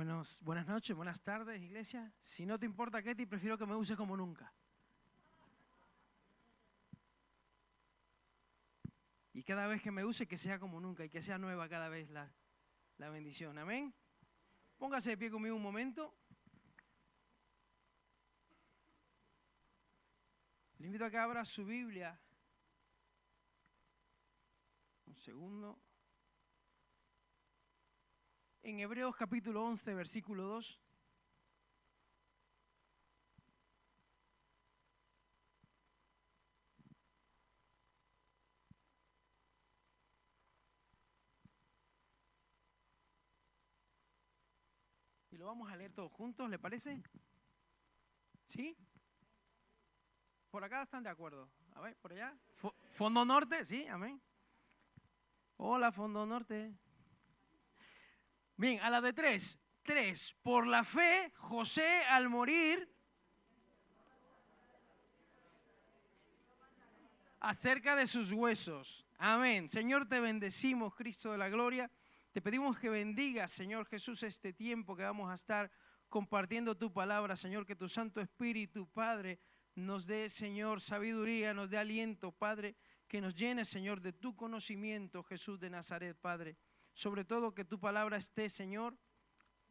Buenas noches, buenas tardes, iglesia. Si no te importa, Ketty, prefiero que me uses como nunca. Y cada vez que me use, que sea como nunca y que sea nueva cada vez la bendición. Amén. Póngase de pie conmigo un momento. Le invito a que abra su Biblia. Un segundo. En Hebreos capítulo 11, versículo 2. Y lo vamos a leer todos juntos, ¿le parece? ¿Sí? Por acá están de acuerdo. A ver, por allá. Fondo Norte, sí, amén. Hola, Fondo Norte. Bien, a la de tres. Tres. Por la fe, José al morir, acerca de sus huesos. Amén. Señor, te bendecimos, Cristo de la gloria. Te pedimos que bendigas, Señor Jesús, este tiempo que vamos a estar compartiendo tu palabra. Señor, que tu Santo Espíritu, Padre, nos dé, Señor, sabiduría, nos dé aliento, Padre, que nos llene, Señor, de tu conocimiento, Jesús de Nazaret, Padre. Sobre todo que tu palabra esté, Señor,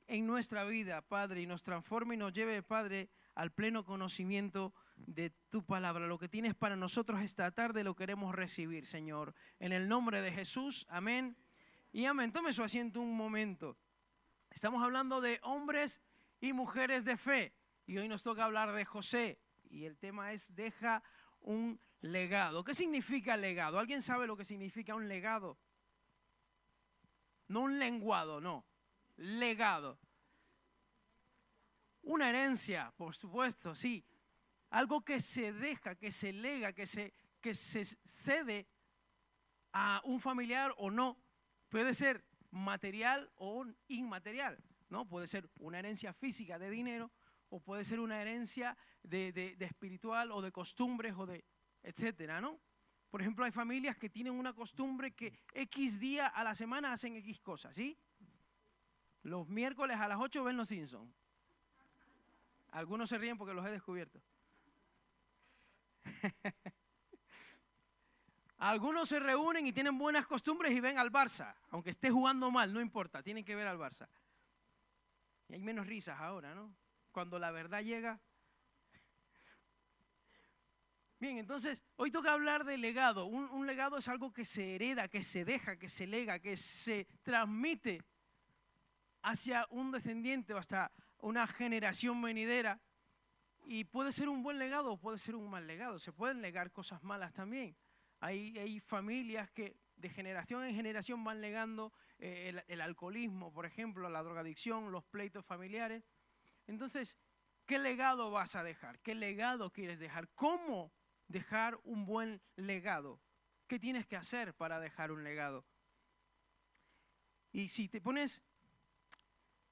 en nuestra vida, Padre, y nos transforme y nos lleve, Padre, al pleno conocimiento de tu palabra. Lo que tienes para nosotros esta tarde lo queremos recibir, Señor. En el nombre de Jesús, amén. Y amén. Tome su asiento un momento. Estamos hablando de hombres y mujeres de fe. Y hoy nos toca hablar de José. Y el tema es deja un legado. ¿Qué significa legado? ¿Alguien sabe lo que significa un legado? No un lenguado, no. Legado. Una herencia, por supuesto, sí. Algo que se deja, que se lega, que se cede a un familiar o no. Puede ser material o inmaterial, ¿no? Puede ser una herencia física de dinero o puede ser una herencia de espiritual o de costumbres o de etcétera, ¿no? Por ejemplo, hay familias que tienen una costumbre que X día a la semana hacen X cosas, ¿sí? Los miércoles a las 8 ven Los Simpsons. Algunos se ríen porque los he descubierto. Algunos se reúnen y tienen buenas costumbres y ven al Barça, aunque esté jugando mal, no importa, tienen que ver al Barça. Y hay menos risas ahora, ¿no? Cuando la verdad llega. Bien, entonces, hoy toca hablar de legado. Un legado es algo que se hereda, que se deja, que se lega, que se transmite hacia un descendiente o hasta una generación venidera. Y puede ser un buen legado o puede ser un mal legado. Se pueden legar cosas malas también. Hay familias que de generación en generación van legando el alcoholismo, por ejemplo, la drogadicción, los pleitos familiares. Entonces, ¿qué legado vas a dejar? ¿Qué legado quieres dejar? ¿Cómo dejar un buen legado? ¿Qué tienes que hacer para dejar un legado? Y si te pones,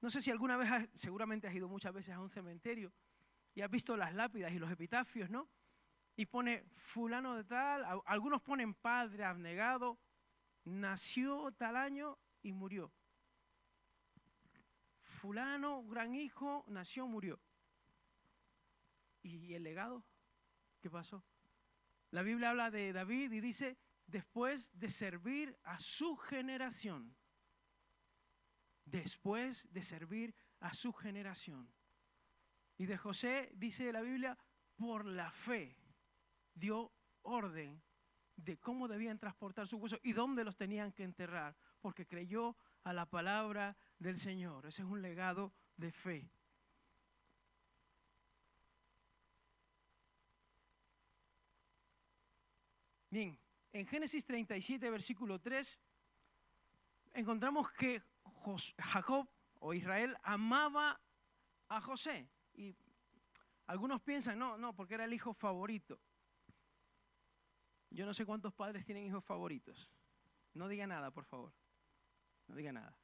no sé si alguna vez, seguramente has ido muchas veces a un cementerio y has visto las lápidas y los epitafios, ¿no? Y pone fulano de tal, algunos ponen padre abnegado, nació tal año y murió. Fulano, gran hijo, nació, murió. ¿Y el legado? ¿Qué pasó? La Biblia habla de David y dice, después de servir a su generación. Después de servir a su generación. Y de José, dice la Biblia, por la fe dio orden de cómo debían transportar sus huesos y dónde los tenían que enterrar, porque creyó a la palabra del Señor. Ese es un legado de fe. Bien, en Génesis 37, versículo 3, encontramos que Jacob o Israel amaba a José. Y algunos piensan, no, porque era el hijo favorito. Yo no sé cuántos padres tienen hijos favoritos. No diga nada, por favor. No diga nada.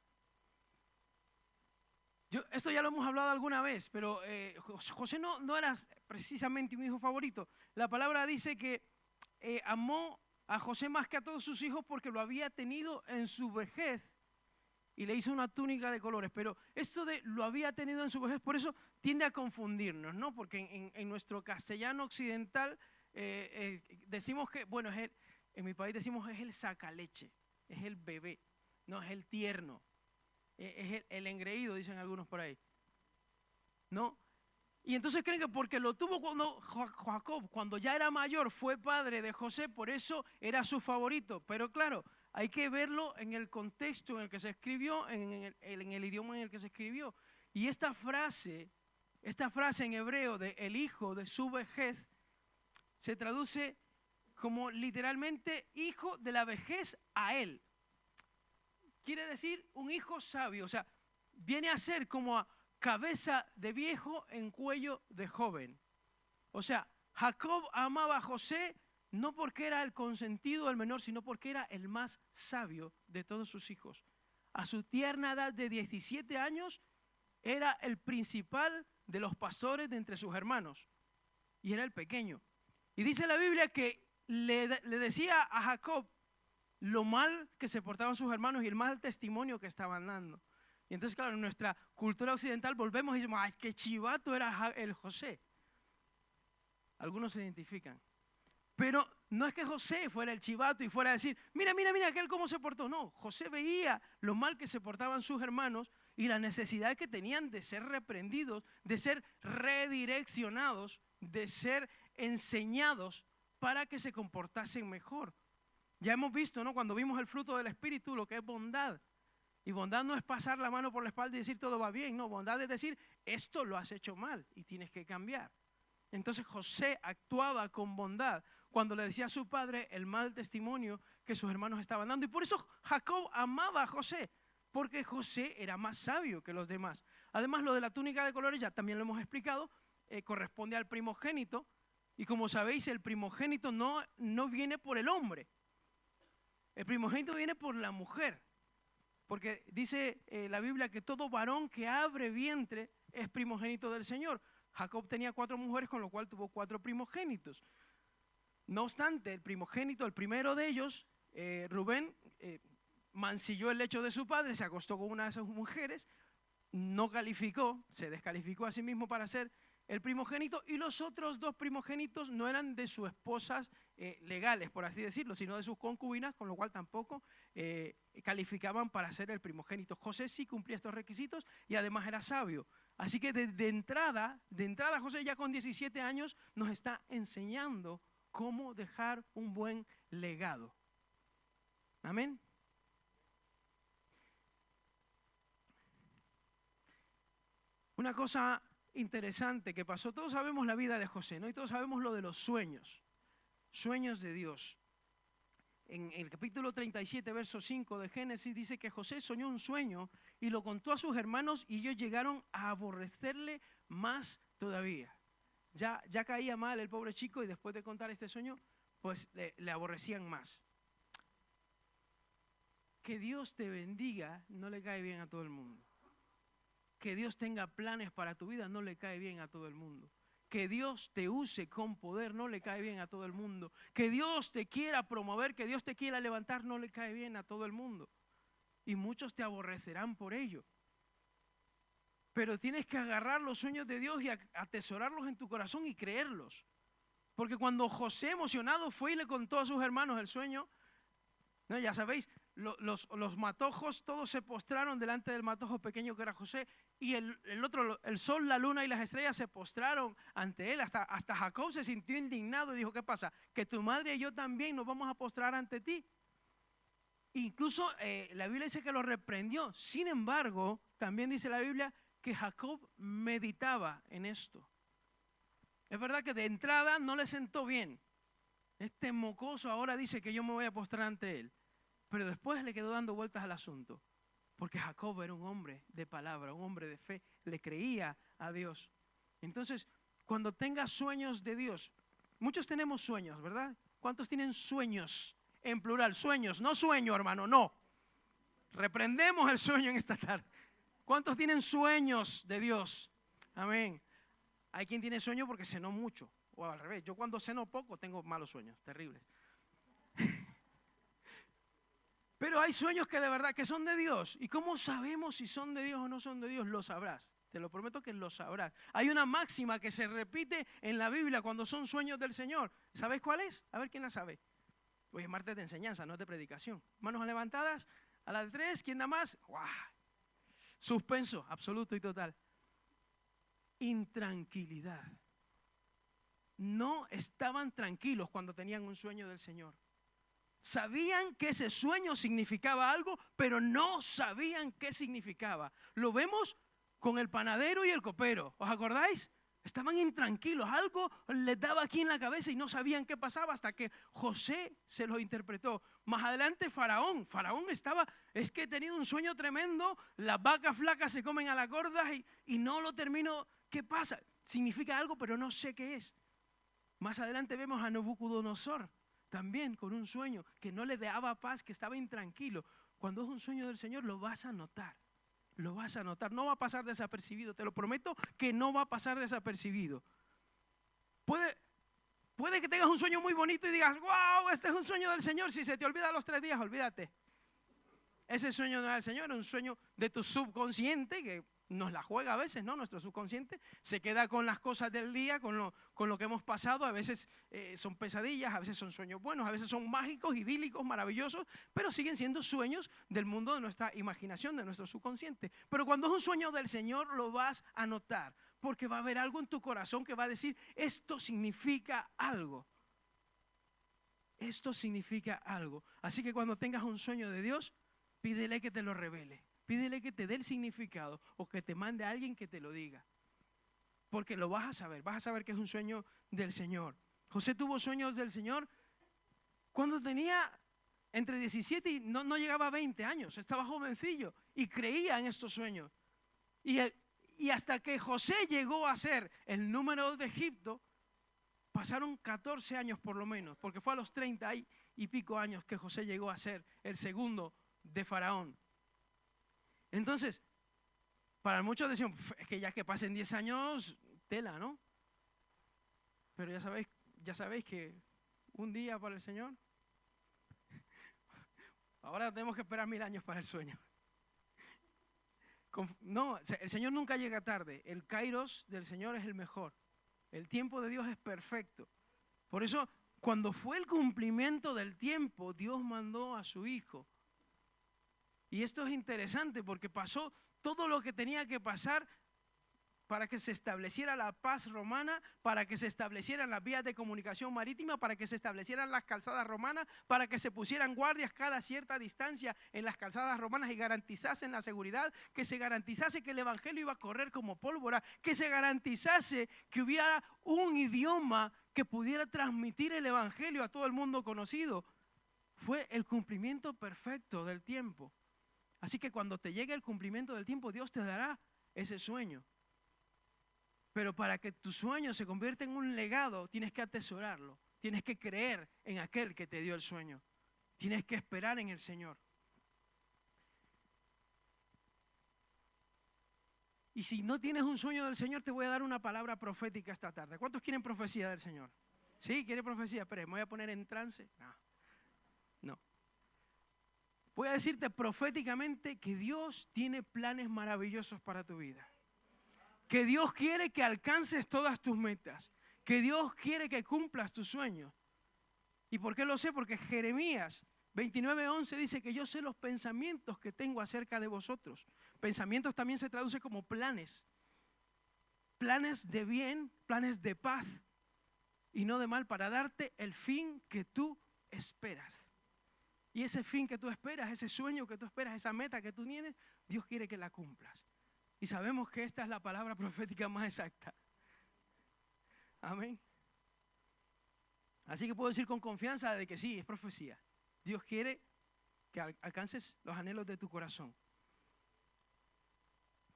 Esto ya lo hemos hablado alguna vez, pero José no era precisamente un hijo favorito. La palabra dice que amó a José más que a todos sus hijos porque lo había tenido en su vejez y le hizo una túnica de colores, pero esto de lo había tenido en su vejez, por eso tiende a confundirnos, ¿no? Porque en nuestro castellano occidental decimos que, bueno, en mi país decimos es el sacaleche, es el bebé, no es el tierno, es el engreído, dicen algunos por ahí, ¿no? Y entonces creen que porque lo tuvo cuando Jacob, cuando ya era mayor, fue padre de José, por eso era su favorito. Pero claro, hay que verlo en el contexto en el que se escribió, en el idioma en el que se escribió. Y esta frase en hebreo de el hijo de su vejez, se traduce como literalmente hijo de la vejez a él. Quiere decir un hijo sabio, o sea, viene a ser como a cabeza de viejo en cuello de joven. O sea, Jacob amaba a José no porque era el consentido, el menor, sino porque era el más sabio de todos sus hijos. A su tierna edad de 17 años, era el principal de los pastores de entre sus hermanos. Y era el pequeño. Y dice la Biblia que le decía a Jacob lo mal que se portaban sus hermanos y el mal testimonio que estaban dando. Y entonces, claro, en nuestra cultura occidental volvemos y decimos, ¡ay, qué chivato era el José! Algunos se identifican. Pero no es que José fuera el chivato y fuera a decir, mira, aquel cómo se portó. No, José veía lo mal que se portaban sus hermanos y la necesidad que tenían de ser reprendidos, de ser redireccionados, de ser enseñados para que se comportasen mejor. Ya hemos visto, ¿no? Cuando vimos el fruto del Espíritu, lo que es bondad. Y bondad no es pasar la mano por la espalda y decir todo va bien. No, bondad es decir, esto lo has hecho mal y tienes que cambiar. Entonces José actuaba con bondad cuando le decía a su padre el mal testimonio que sus hermanos estaban dando. Y por eso Jacob amaba a José, porque José era más sabio que los demás. Además, lo de la túnica de colores, ya también lo hemos explicado, corresponde al primogénito. Y como sabéis, el primogénito no viene por el hombre. El primogénito viene por la mujer. Porque dice la Biblia que todo varón que abre vientre es primogénito del Señor. Jacob tenía 4 mujeres, con lo cual tuvo 4 primogénitos. No obstante, el primogénito, el primero de ellos, Rubén, mancilló el lecho de su padre, se acostó con una de esas mujeres, no calificó, se descalificó a sí mismo para ser el primogénito, y los otros 2 primogénitos no eran de sus esposas legales, por así decirlo, sino de sus concubinas, con lo cual tampoco calificaban para ser el primogénito. José sí cumplía estos requisitos y además era sabio. Así que de entrada José ya con 17 años nos está enseñando cómo dejar un buen legado. Amén. Una cosa interesante que pasó, todos sabemos la vida de José, ¿no? Y todos sabemos lo de los sueños de Dios. En el capítulo 37, verso 5 de Génesis, dice que José soñó un sueño y lo contó a sus hermanos y ellos llegaron a aborrecerle más todavía. Ya caía mal el pobre chico y después de contar este sueño, pues le aborrecían más. Que Dios te bendiga no le cae bien a todo el mundo. Que Dios tenga planes para tu vida no le cae bien a todo el mundo. Que Dios te use con poder no le cae bien a todo el mundo. Que Dios te quiera promover, que Dios te quiera levantar no le cae bien a todo el mundo. Y muchos te aborrecerán por ello. Pero tienes que agarrar los sueños de Dios y atesorarlos en tu corazón y creerlos. Porque cuando José emocionado fue y le contó a sus hermanos el sueño, ¿no? Ya sabéis, los matojos todos se postraron delante del matojo pequeño que era José, y el otro, el sol, la luna y las estrellas se postraron ante él. Hasta Jacob se sintió indignado y dijo, ¿qué pasa? Que tu madre y yo también nos vamos a postrar ante ti. Incluso la Biblia dice que lo reprendió. Sin embargo, también dice la Biblia que Jacob meditaba en esto. Es verdad que de entrada no le sentó bien. Este mocoso ahora dice que yo me voy a postrar ante él. Pero después le quedó dando vueltas al asunto. Porque Jacob era un hombre de palabra, un hombre de fe. Le creía a Dios. Entonces, cuando tengas sueños de Dios, muchos tenemos sueños, ¿verdad? ¿Cuántos tienen sueños? En plural, sueños, no sueño, hermano, no. Reprendemos el sueño en esta tarde. ¿Cuántos tienen sueños de Dios? Amén. Hay quien tiene sueño porque cenó mucho, o al revés. Yo cuando ceno poco tengo malos sueños, terribles. Pero hay sueños que de verdad que son de Dios. ¿Y cómo sabemos si son de Dios o no son de Dios? Lo sabrás. Te lo prometo que lo sabrás. Hay una máxima que se repite en la Biblia cuando son sueños del Señor. ¿Sabes cuál es? A ver quién la sabe. Hoy es martes de enseñanza, no es de predicación. Manos levantadas. A la de 3, ¿quién da más? ¡Guau! Suspenso absoluto y total. Intranquilidad. No estaban tranquilos cuando tenían un sueño del Señor. Sabían que ese sueño significaba algo, pero no sabían qué significaba. Lo vemos con el panadero y el copero. ¿Os acordáis? Estaban intranquilos. Algo les daba aquí en la cabeza y no sabían qué pasaba hasta que José se lo interpretó. Más adelante Faraón. Faraón es que he tenido un sueño tremendo. Las vacas flacas se comen a las gordas y no lo termino. ¿Qué pasa? Significa algo, pero no sé qué es. Más adelante vemos a Nabucodonosor. También con un sueño que no le daba paz, que estaba intranquilo. Cuando es un sueño del Señor lo vas a notar. Lo vas a notar. No va a pasar desapercibido. Te lo prometo que no va a pasar desapercibido. Puede que tengas un sueño muy bonito y digas, wow, este es un sueño del Señor. Si se te olvida los 3 días, olvídate. Ese sueño no es del Señor, es un sueño de tu subconsciente que nos la juega a veces, ¿no? Nuestro subconsciente se queda con las cosas del día, con lo que hemos pasado. A veces son pesadillas, a veces son sueños buenos, a veces son mágicos, idílicos, maravillosos, pero siguen siendo sueños del mundo de nuestra imaginación, de nuestro subconsciente. Pero cuando es un sueño del Señor lo vas a notar, porque va a haber algo en tu corazón que va a decir, esto significa algo. Esto significa algo. Así que cuando tengas un sueño de Dios, pídele que te lo revele. Pídele que te dé el significado o que te mande a alguien que te lo diga. Porque lo vas a saber que es un sueño del Señor. José tuvo sueños del Señor cuando tenía entre 17 y no llegaba a 20 años. Estaba jovencillo y creía en estos sueños. Y hasta que José llegó a ser el número 2 de Egipto, pasaron 14 años por lo menos, porque fue a los 30 y pico años que José llegó a ser el segundo de Faraón. Entonces, para muchos decían, es que ya que pasen 10 años, tela, ¿no? Pero ya sabéis que un día para el Señor, ahora tenemos que esperar 1000 años para el sueño. No, el Señor nunca llega tarde. El kairos del Señor es el mejor. El tiempo de Dios es perfecto. Por eso, cuando fue el cumplimiento del tiempo, Dios mandó a su Hijo. Y esto es interesante porque pasó todo lo que tenía que pasar para que se estableciera la paz romana, para que se establecieran las vías de comunicación marítima, para que se establecieran las calzadas romanas, para que se pusieran guardias cada cierta distancia en las calzadas romanas y garantizasen la seguridad, que se garantizase que el evangelio iba a correr como pólvora, que se garantizase que hubiera un idioma que pudiera transmitir el evangelio a todo el mundo conocido. Fue el cumplimiento perfecto del tiempo. Así que cuando te llegue el cumplimiento del tiempo, Dios te dará ese sueño. Pero para que tu sueño se convierta en un legado, tienes que atesorarlo. Tienes que creer en aquel que te dio el sueño. Tienes que esperar en el Señor. Y si no tienes un sueño del Señor, te voy a dar una palabra profética esta tarde. ¿Cuántos quieren profecía del Señor? ¿Sí? ¿Quiere profecía? Pero me voy a poner en trance. No. Voy a decirte proféticamente que Dios tiene planes maravillosos para tu vida. Que Dios quiere que alcances todas tus metas. Que Dios quiere que cumplas tus sueños. ¿Y por qué lo sé? Porque Jeremías 29:11 dice que yo sé los pensamientos que tengo acerca de vosotros. Pensamientos también se traduce como planes. Planes de bien, planes de paz y no de mal, para darte el fin que tú esperas. Y ese fin que tú esperas, ese sueño que tú esperas, esa meta que tú tienes, Dios quiere que la cumplas. Y sabemos que esta es la palabra profética más exacta. Amén. Así que puedo decir con confianza de que sí, es profecía. Dios quiere que alcances los anhelos de tu corazón.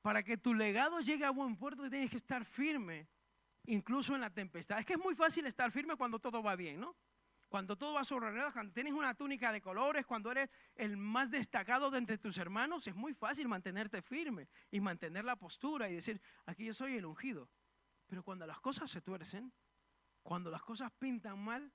Para que tu legado llegue a buen puerto, tienes que estar firme, incluso en la tempestad. Es que es muy fácil estar firme cuando todo va bien, ¿no? Cuando todo va sobre ruedas, cuando tienes una túnica de colores, cuando eres el más destacado de entre tus hermanos, es muy fácil mantenerte firme y mantener la postura y decir, aquí yo soy el ungido. Pero cuando las cosas se tuercen, cuando las cosas pintan mal,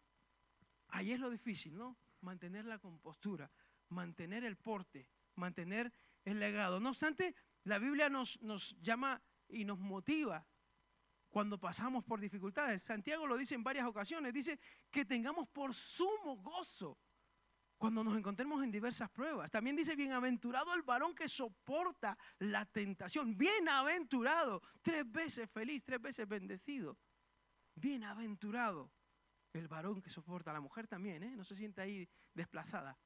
ahí es lo difícil, ¿no? Mantener la compostura. mantener el porte, mantener el legado. No obstante, la Biblia nos llama y nos motiva cuando pasamos por dificultades. Santiago lo dice en varias ocasiones, dice que tengamos por sumo gozo cuando nos encontremos en diversas pruebas. También dice, bienaventurado el varón que soporta la tentación. Bienaventurado, 3 veces feliz, 3 veces bendecido. Bienaventurado el varón que soporta. La mujer también, no se siente ahí desplazada.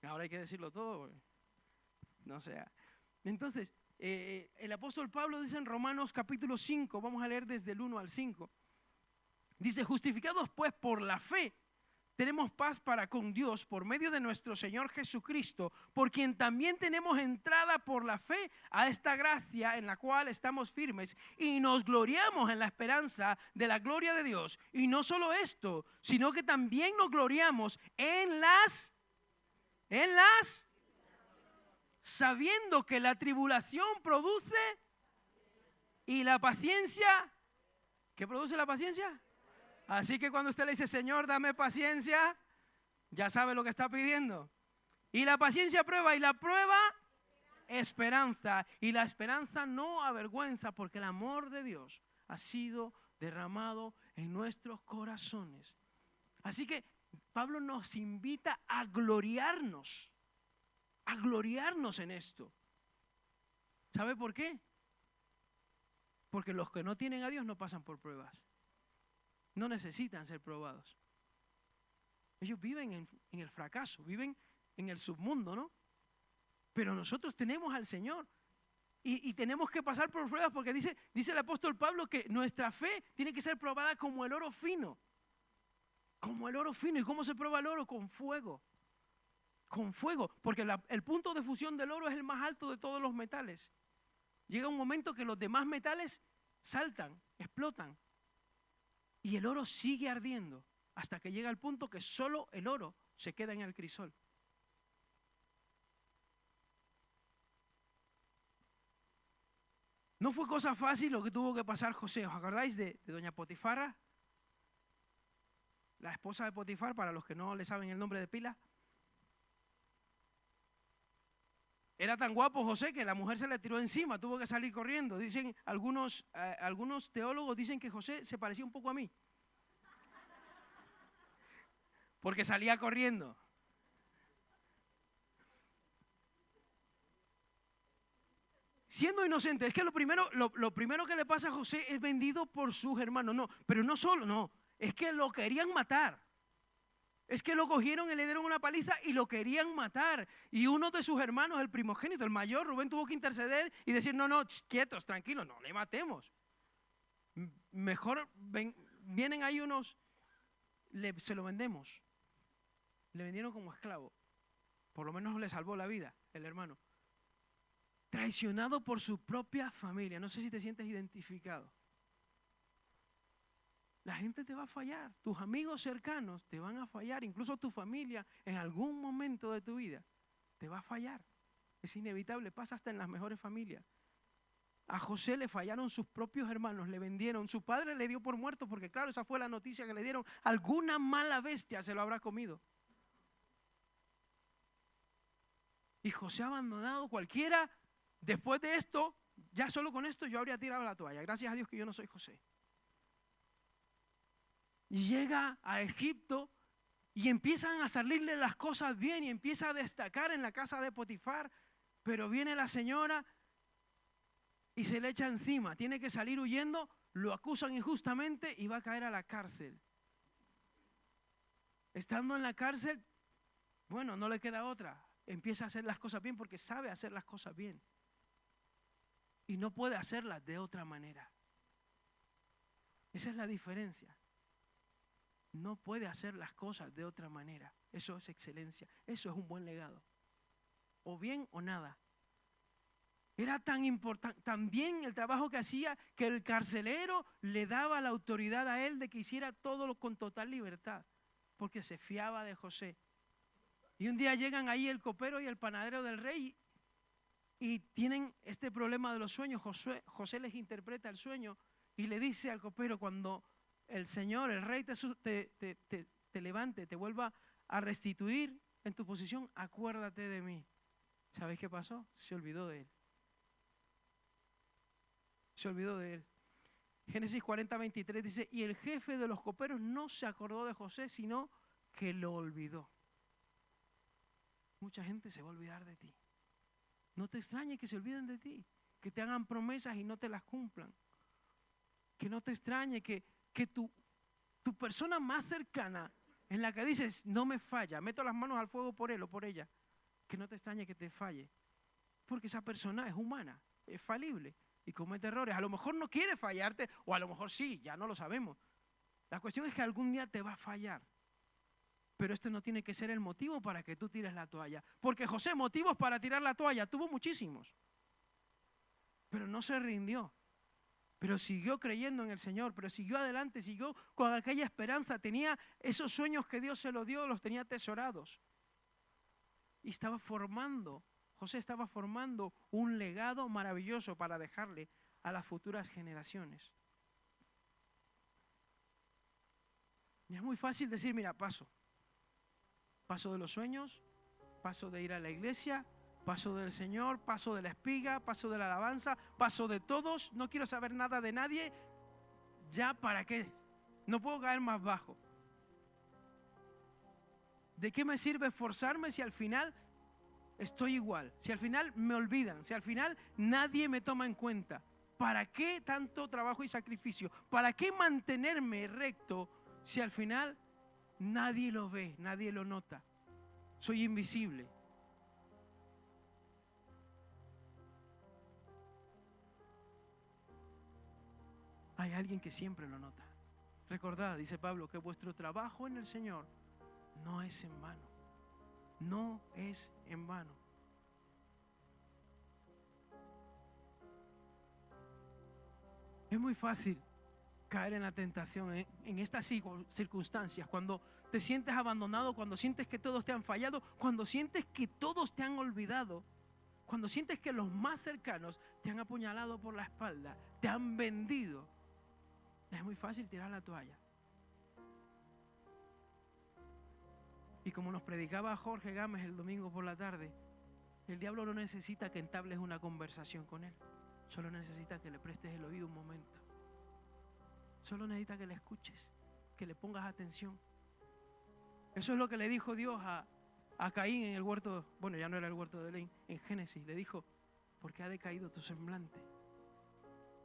Ahora hay que decirlo todo, no sea. Entonces, el apóstol Pablo dice en Romanos capítulo 5, vamos a leer desde el 1 al 5. Dice, justificados pues por la fe, tenemos paz para con Dios por medio de nuestro Señor Jesucristo, por quien también tenemos entrada por la fe a esta gracia en la cual estamos firmes y nos gloriamos en la esperanza de la gloria de Dios. Y no solo esto, sino que también nos gloriamos en las sabiendo que la tribulación produce y la paciencia, ¿qué produce la paciencia? Así que cuando usted le dice, Señor, dame paciencia, ya sabe lo que está pidiendo. Y la paciencia prueba, y la prueba esperanza. Y la esperanza no avergüenza, porque el amor de Dios ha sido derramado en nuestros corazones. Así que Pablo nos invita a gloriarnos en esto. ¿Sabe por qué? Porque los que no tienen a Dios no pasan por pruebas. No necesitan ser probados. Ellos viven en el fracaso, viven en el submundo, ¿no? Pero nosotros tenemos al Señor y tenemos que pasar por pruebas porque dice el apóstol Pablo que nuestra fe tiene que ser probada como el oro fino. Como el oro fino. ¿Y cómo se prueba el oro? Con fuego. Con fuego, porque el punto de fusión del oro es el más alto de todos los metales. Llega un momento que los demás metales saltan, explotan. Y el oro sigue ardiendo hasta que llega el punto que solo el oro se queda en el crisol. No fue cosa fácil lo que tuvo que pasar José. ¿Os acordáis de doña Potifara? La esposa de Potifar, para los que no le saben el nombre de pila. Era tan guapo José que la mujer se le tiró encima, tuvo que salir corriendo. Dicen algunos teólogos dicen que José se parecía un poco a mí. Porque salía corriendo. Siendo inocente, es que lo primero que le pasa a José es vendido por sus hermanos. No, pero no solo, no, es que lo querían matar. Es que lo cogieron y le dieron una paliza y lo querían matar. Y uno de sus hermanos, el primogénito, el mayor, Rubén, tuvo que interceder y decir, no, quietos, tranquilos, no le matemos. Mejor vienen ahí unos, se lo vendemos. Le vendieron como esclavo. Por lo menos le salvó la vida el hermano. Traicionado por su propia familia. No sé si te sientes identificado. La gente te va a fallar, tus amigos cercanos te van a fallar, incluso tu familia en algún momento de tu vida te va a fallar. Es inevitable, pasa hasta en las mejores familias. A José le fallaron sus propios hermanos, le vendieron, su padre le dio por muerto porque claro, esa fue la noticia que le dieron, alguna mala bestia se lo habrá comido. Y José abandonado, cualquiera, después de esto, ya solo con esto yo habría tirado la toalla. Gracias a Dios que yo no soy José. Y llega a Egipto y empiezan a salirle las cosas bien y empieza a destacar en la casa de Potifar, pero viene la señora y se le echa encima, tiene que salir huyendo, lo acusan injustamente y va a caer a la cárcel. Estando en la cárcel, bueno, no le queda otra, empieza a hacer las cosas bien porque sabe hacer las cosas bien y no puede hacerlas de otra manera. Esa es la diferencia. No puede hacer las cosas de otra manera. Eso es excelencia. Eso es un buen legado. O bien o nada. Era tan importante, también el trabajo que hacía, que el carcelero le daba la autoridad a él de que hiciera todo con total libertad, porque se fiaba de José. Y un día llegan ahí el copero y el panadero del rey y tienen este problema de los sueños. José les interpreta el sueño y le dice al copero, cuando el Señor, el rey te levante, te vuelva a restituir en tu posición, acuérdate de mí. ¿Sabéis qué pasó? Se olvidó de él. Se olvidó de él. Génesis 40:23 dice, y el jefe de los coperos no se acordó de José, sino que lo olvidó. Mucha gente se va a olvidar de ti. No te extrañe que se olviden de ti, que te hagan promesas y no te las cumplan. Que no te extrañe que tu persona más cercana, en la que dices, no me falla, meto las manos al fuego por él o por ella, que no te extrañe que te falle. Porque esa persona es humana, es falible y comete errores. A lo mejor no quiere fallarte o a lo mejor sí, ya no lo sabemos. La cuestión es que algún día te va a fallar. Pero esto no tiene que ser el motivo para que tú tires la toalla. Porque José, motivos para tirar la toalla, tuvo muchísimos. Pero no se rindió. Pero siguió creyendo en el Señor, pero siguió adelante, siguió con aquella esperanza. Tenía esos sueños que Dios se los dio, los tenía atesorados. Y estaba formando, José estaba formando un legado maravilloso para dejarle a las futuras generaciones. Y es muy fácil decir, mira, paso de los sueños, paso de ir a la iglesia, paso del Señor, paso de la espiga, paso de la alabanza, paso de todos, no quiero saber nada de nadie, ¿ya para qué? No puedo caer más bajo. ¿De qué me sirve esforzarme si al final estoy igual? Si al final me olvidan, si al final nadie me toma en cuenta. ¿Para qué tanto trabajo y sacrificio? ¿Para qué mantenerme recto si al final nadie lo ve, nadie lo nota? Soy invisible. Hay alguien que siempre lo nota. Recordad, dice Pablo, que vuestro trabajo en el Señor no es en vano. No es en vano. Es muy fácil caer en la tentación en estas circunstancias, cuando te sientes abandonado, cuando sientes que todos te han fallado, cuando sientes que todos te han olvidado, cuando sientes que los más cercanos te han apuñalado por la espalda, te han vendido. Es muy fácil tirar la toalla. Y como nos predicaba Jorge Gámez el domingo por la tarde, el diablo no necesita que entables una conversación con él, solo necesita que le prestes el oído un momento. Solo necesita que le escuches, que le pongas atención. Eso es lo que le dijo Dios a Caín en el huerto, bueno, ya no era el huerto de Edén, en Génesis. Le dijo, ¿por qué ha decaído tu semblante?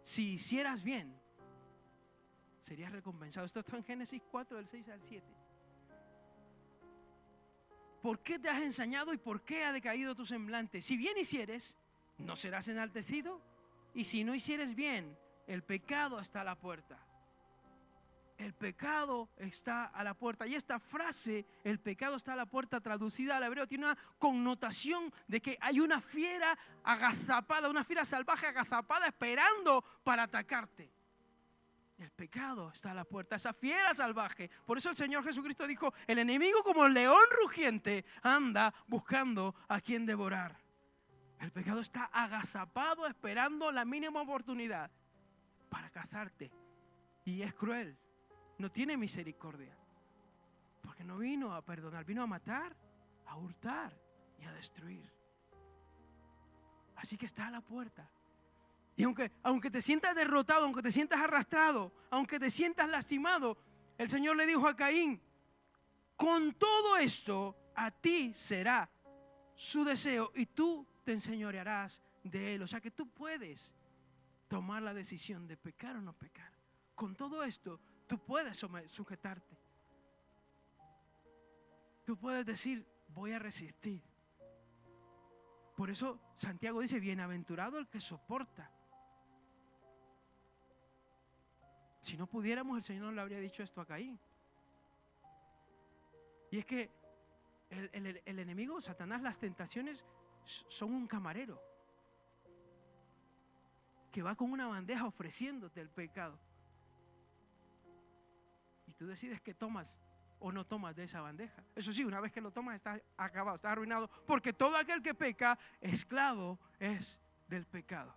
Si hicieras bien, serías recompensado. Esto está en Génesis 4, del 6 al 7. ¿Por qué te has ensañado y por qué ha decaído tu semblante? Si bien hicieres, no serás enaltecido. Y si no hicieres bien, el pecado está a la puerta. El pecado está a la puerta. Y esta frase, el pecado está a la puerta, traducida al hebreo, tiene una connotación de que hay una fiera agazapada, una fiera salvaje agazapada esperando para atacarte. El pecado está a la puerta, esa fiera salvaje. Por eso el Señor Jesucristo dijo, el enemigo como el león rugiente anda buscando a quien devorar. El pecado está agazapado esperando la mínima oportunidad para cazarte. Y es cruel. No tiene misericordia, porque no vino a perdonar, vino a matar, a hurtar y a destruir. Así que está a la puerta. Y aunque te sientas derrotado, aunque te sientas arrastrado, aunque te sientas lastimado, el Señor le dijo a Caín, con todo esto a ti será su deseo y tú te enseñorearás de él. O sea que tú puedes tomar la decisión de pecar o no pecar. Con todo esto tú puedes sujetarte. Tú puedes decir, voy a resistir. Por eso Santiago dice, bienaventurado el que soporta. Si no pudiéramos, el Señor no le habría dicho esto a Caín. Y es que el enemigo, Satanás, las tentaciones son un camarero que va con una bandeja ofreciéndote el pecado. Y tú decides que tomas o no tomas de esa bandeja. Eso sí, una vez que lo tomas estás acabado, estás arruinado, porque todo aquel que peca, esclavo es del pecado.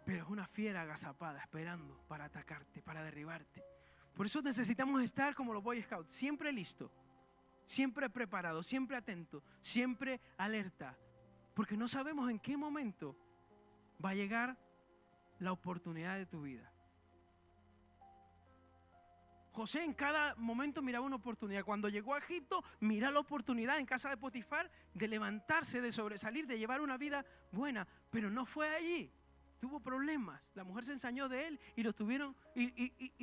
Pero es una fiera agazapada esperando para atacarte, para derribarte. Por eso necesitamos estar como los Boy Scouts, siempre listo, siempre preparado, siempre atento, siempre alerta, porque no sabemos en qué momento va a llegar la oportunidad de tu vida. José en cada momento miraba una oportunidad. Cuando llegó a Egipto, miró la oportunidad en casa de Potifar de levantarse, de sobresalir, de llevar una vida buena, pero no fue allí. Tuvo problemas. La mujer se ensañó de él y lo tuvieron y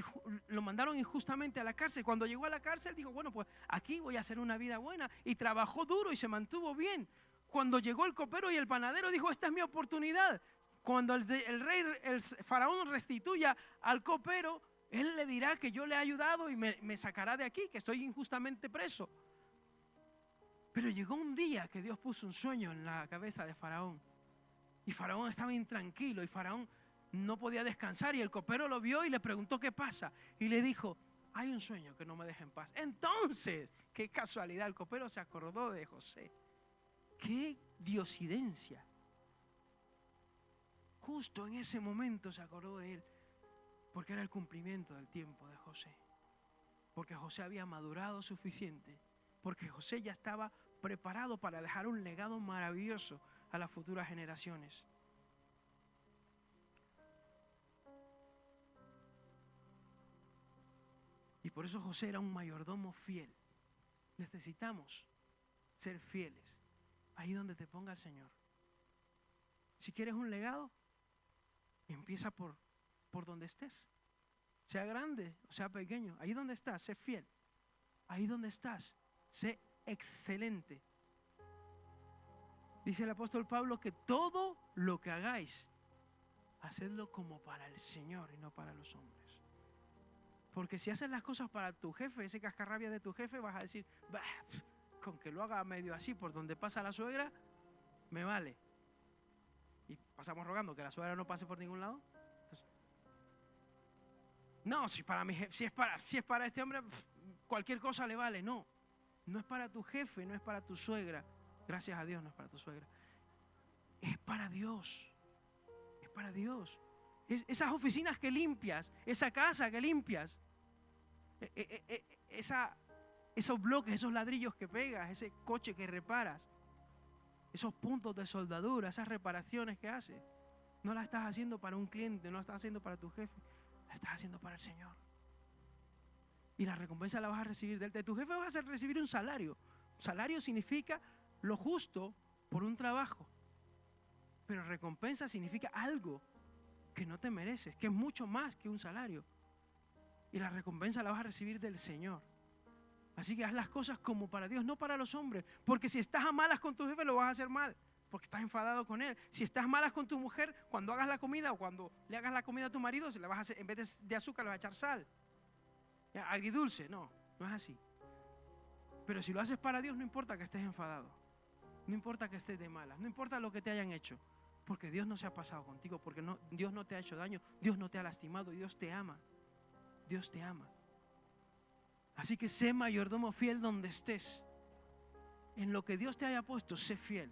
lo mandaron injustamente a la cárcel. Cuando llegó a la cárcel dijo, bueno, pues aquí voy a hacer una vida buena, y trabajó duro y se mantuvo bien. Cuando llegó el copero y el panadero dijo, esta es mi oportunidad. Cuando el rey, el faraón restituya al copero, él le dirá que yo le he ayudado y me sacará de aquí, que estoy injustamente preso. Pero llegó un día que Dios puso un sueño en la cabeza de Faraón. Y Faraón estaba intranquilo y Faraón no podía descansar. Y el copero lo vio y le preguntó qué pasa. Y le dijo, hay un sueño que no me deja en paz. Entonces, qué casualidad, el copero se acordó de José. Qué diosidencia. Justo en ese momento se acordó de él. Porque era el cumplimiento del tiempo de José. Porque José había madurado suficiente. Porque José ya estaba preparado para dejar un legado maravilloso a las futuras generaciones. Y por eso José era un mayordomo fiel. Necesitamos ser fieles ahí donde te ponga el Señor. Si quieres un legado, empieza por donde estés. Sea grande o sea pequeño, ahí donde estás, sé fiel. Ahí donde estás, sé excelente. Dice el apóstol Pablo que todo lo que hagáis, hacedlo como para el Señor y no para los hombres. Porque si haces las cosas para tu jefe, ese cascarrabia de tu jefe, vas a decir, bah, con que lo haga medio así por donde pasa la suegra, me vale. Y pasamos rogando que la suegra no pase por ningún lado. Entonces, no, si es para este hombre, cualquier cosa le vale. No, no es para tu jefe, no es para tu suegra. Gracias a Dios no es para tu suegra. Es para Dios. Es para Dios. Esas oficinas que limpias, esa casa que limpias, esos bloques, esos ladrillos que pegas, ese coche que reparas, esos puntos de soldadura, esas reparaciones que haces, no las estás haciendo para un cliente, no las estás haciendo para tu jefe, las estás haciendo para el Señor. Y la recompensa la vas a recibir de él. De tu jefe vas a recibir un salario. Salario significa lo justo por un trabajo. Pero recompensa significa algo que no te mereces, que es mucho más que un salario. Y la recompensa la vas a recibir del Señor. Así que haz las cosas como para Dios, no para los hombres. Porque si estás a malas con tu jefe, lo vas a hacer mal, porque estás enfadado con él. Si estás malas con tu mujer, cuando hagas la comida o cuando le hagas la comida a tu marido, le vas a hacer, en vez de azúcar, le vas a echar sal. Agridulce, no es así. Pero si lo haces para Dios, no importa que estés enfadado, no importa que estés de malas, no importa lo que te hayan hecho, porque Dios no se ha pasado contigo, porque Dios no te ha hecho daño, Dios no te ha lastimado, Dios te ama. Dios te ama. Así que sé mayordomo fiel donde estés. En lo que Dios te haya puesto, sé fiel.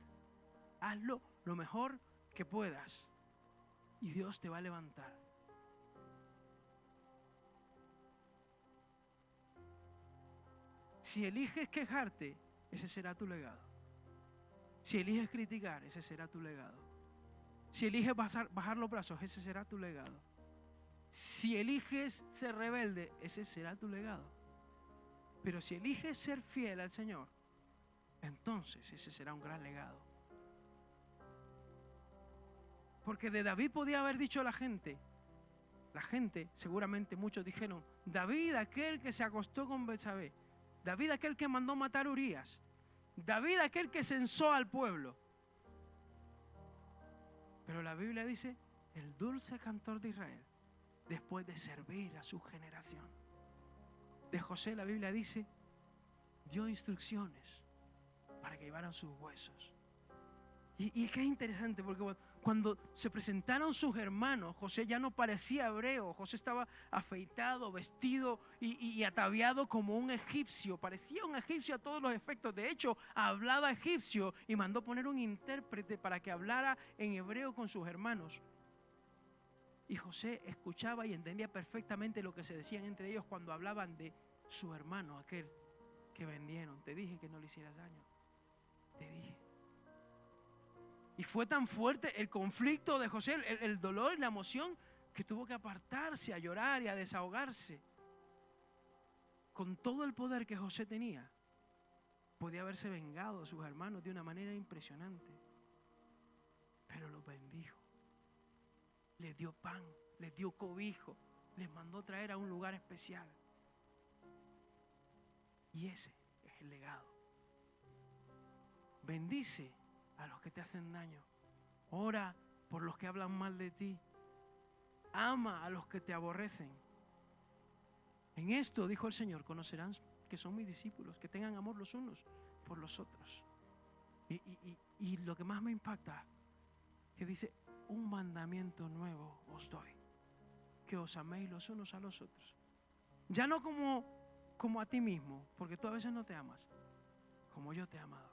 Hazlo lo mejor que puedas y Dios te va a levantar. Si eliges quejarte, ese será tu legado. Si eliges criticar, ese será tu legado. Si eliges bajar los brazos, ese será tu legado. Si eliges ser rebelde, ese será tu legado. Pero si eliges ser fiel al Señor, entonces ese será un gran legado. Porque de David podía haber dicho la gente, seguramente muchos dijeron, David aquel que se acostó con Betsabé, David aquel que mandó matar a Urías, David aquel que censó al pueblo. Pero la Biblia dice, el dulce cantor de Israel, después de servir a su generación. De José la Biblia dice, dio instrucciones para que llevaran sus huesos. Y es que es interesante porque cuando se presentaron sus hermanos, José ya no parecía hebreo. José estaba afeitado, vestido y ataviado como un egipcio. Parecía un egipcio a todos los efectos. De hecho, hablaba egipcio y mandó poner un intérprete para que hablara en hebreo con sus hermanos. Y José escuchaba y entendía perfectamente lo que se decían entre ellos cuando hablaban de su hermano, aquel que vendieron. Te dije que no le hicieras daño. Te dije. Y fue tan fuerte el conflicto de José, el dolor y la emoción, que tuvo que apartarse a llorar y a desahogarse. Con todo el poder que José tenía, podía haberse vengado a sus hermanos de una manera impresionante. Pero los bendijo. Les dio pan, les dio cobijo, les mandó traer a un lugar especial. Y ese es el legado. Bendice a los que te hacen daño. Ora por los que hablan mal de ti. Ama a los que te aborrecen. En esto, dijo el Señor, conocerán que son mis discípulos, que tengan amor los unos por los otros. Y lo que más me impacta, que dice, un mandamiento nuevo os doy, que os améis los unos a los otros. Ya no como a ti mismo, porque tú a veces no te amas, como yo te he amado.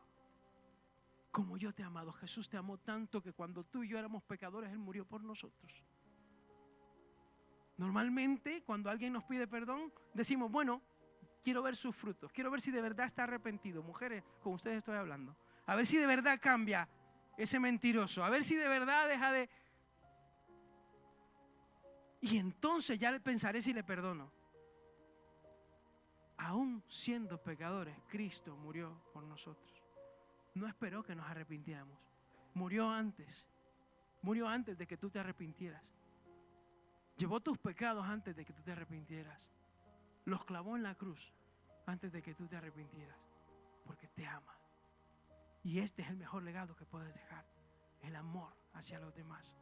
Como yo te he amado. Jesús te amó tanto que cuando tú y yo éramos pecadores, Él murió por nosotros. Normalmente, cuando alguien nos pide perdón, decimos, bueno, quiero ver sus frutos, quiero ver si de verdad está arrepentido. Mujeres, con ustedes estoy hablando. A ver si de verdad cambia ese mentiroso, a ver si de verdad deja de... Y entonces ya le pensaré si le perdono. Aún siendo pecadores, Cristo murió por nosotros. No esperó que nos arrepintiéramos. Murió antes de que tú te arrepintieras. Llevó tus pecados antes de que tú te arrepintieras. Los clavó en la cruz antes de que tú te arrepintieras. Porque te ama. Y este es el mejor legado que puedes dejar. El amor hacia los demás.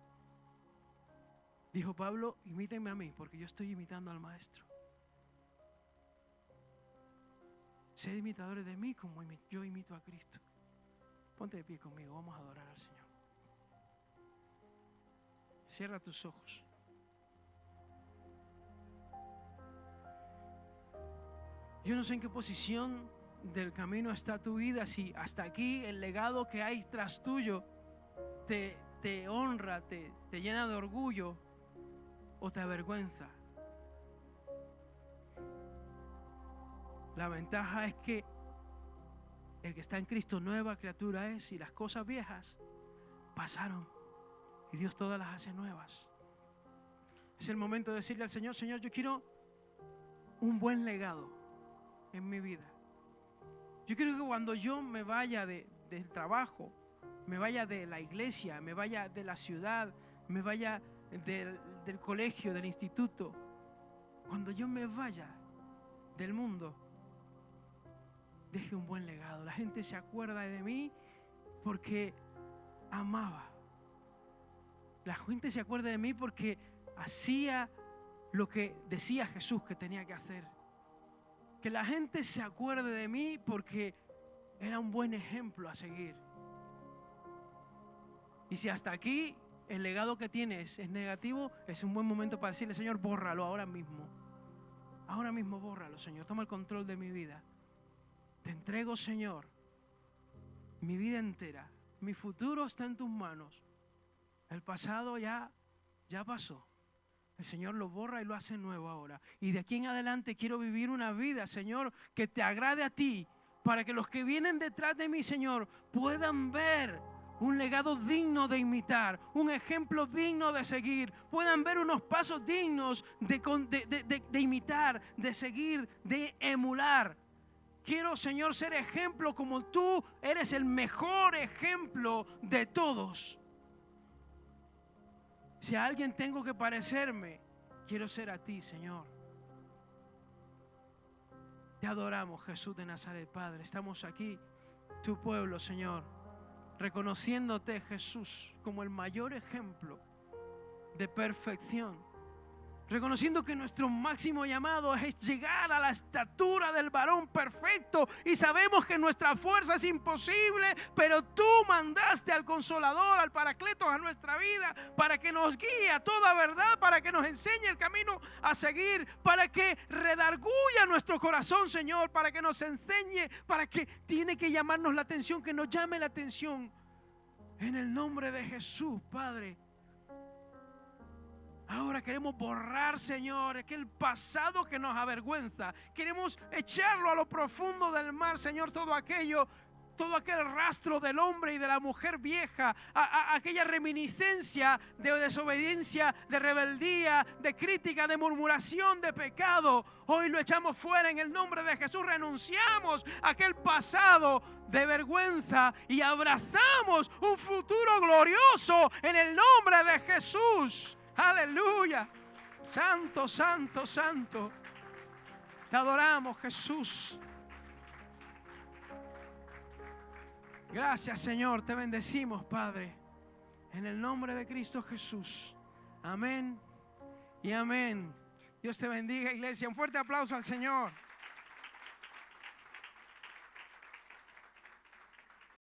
Dijo Pablo, imítenme a mí, porque yo estoy imitando al Maestro. Sed imitadores de mí como yo imito a Cristo. Ponte de pie conmigo, vamos a adorar al Señor. Cierra tus ojos. Yo no sé en qué posición del camino está tu vida, si hasta aquí el legado que hay tras tuyo te honra, te llena de orgullo o te avergüenza. La ventaja es que el que está en Cristo nueva criatura es, y las cosas viejas pasaron y Dios todas las hace nuevas. Es el momento de decirle al Señor, Señor, yo quiero un buen legado en mi vida. Yo quiero que cuando yo me vaya del trabajo, me vaya de la iglesia, me vaya de la ciudad, me vaya del colegio, del instituto, cuando yo me vaya del mundo, deje un buen legado. La gente se acuerda de mí porque amaba. La gente se acuerda de mí porque hacía lo que decía Jesús que tenía que hacer. Que la gente se acuerde de mí porque era un buen ejemplo a seguir. Y si hasta aquí el legado que tienes es negativo, es un buen momento para decirle, Señor, bórralo ahora mismo. Ahora mismo bórralo, Señor. Toma el control de mi vida. Te entrego, Señor, mi vida entera. Mi futuro está en tus manos. El pasado ya pasó. El Señor lo borra y lo hace nuevo ahora. Y de aquí en adelante quiero vivir una vida, Señor, que te agrade a ti, para que los que vienen detrás de mí, Señor, puedan ver un legado digno de imitar, un ejemplo digno de seguir, puedan ver unos pasos dignos de imitar, de seguir, de emular. Quiero, Señor, ser ejemplo como tú eres el mejor ejemplo de todos. Si a alguien tengo que parecerme, quiero ser a ti, Señor. Te adoramos, Jesús de Nazaret, Padre. Estamos aquí, tu pueblo, Señor, reconociéndote, Jesús, como el mayor ejemplo de perfección. Reconociendo que nuestro máximo llamado es llegar a la estatura del varón perfecto, y sabemos que nuestra fuerza es imposible, pero tú mandaste al Consolador, al Paracletos a nuestra vida para que nos guíe a toda verdad, para que nos enseñe el camino a seguir, para que redarguya nuestro corazón, Señor, para que nos enseñe, para que tiene que llamarnos la atención, que nos llame la atención. En el nombre de Jesús, Padre. Ahora queremos borrar, Señor, aquel pasado que nos avergüenza. Queremos echarlo a lo profundo del mar, Señor, todo aquello, todo aquel rastro del hombre y de la mujer vieja, aquella reminiscencia de desobediencia, de rebeldía, de crítica, de murmuración, de pecado. Hoy lo echamos fuera en el nombre de Jesús. Renunciamos a aquel pasado de vergüenza y abrazamos un futuro glorioso en el nombre de Jesús. Aleluya. Santo, santo, santo. Te adoramos, Jesús. Gracias, Señor. Te bendecimos, Padre. En el nombre de Cristo Jesús. Amén y amén. Dios te bendiga, iglesia. Un fuerte aplauso al Señor.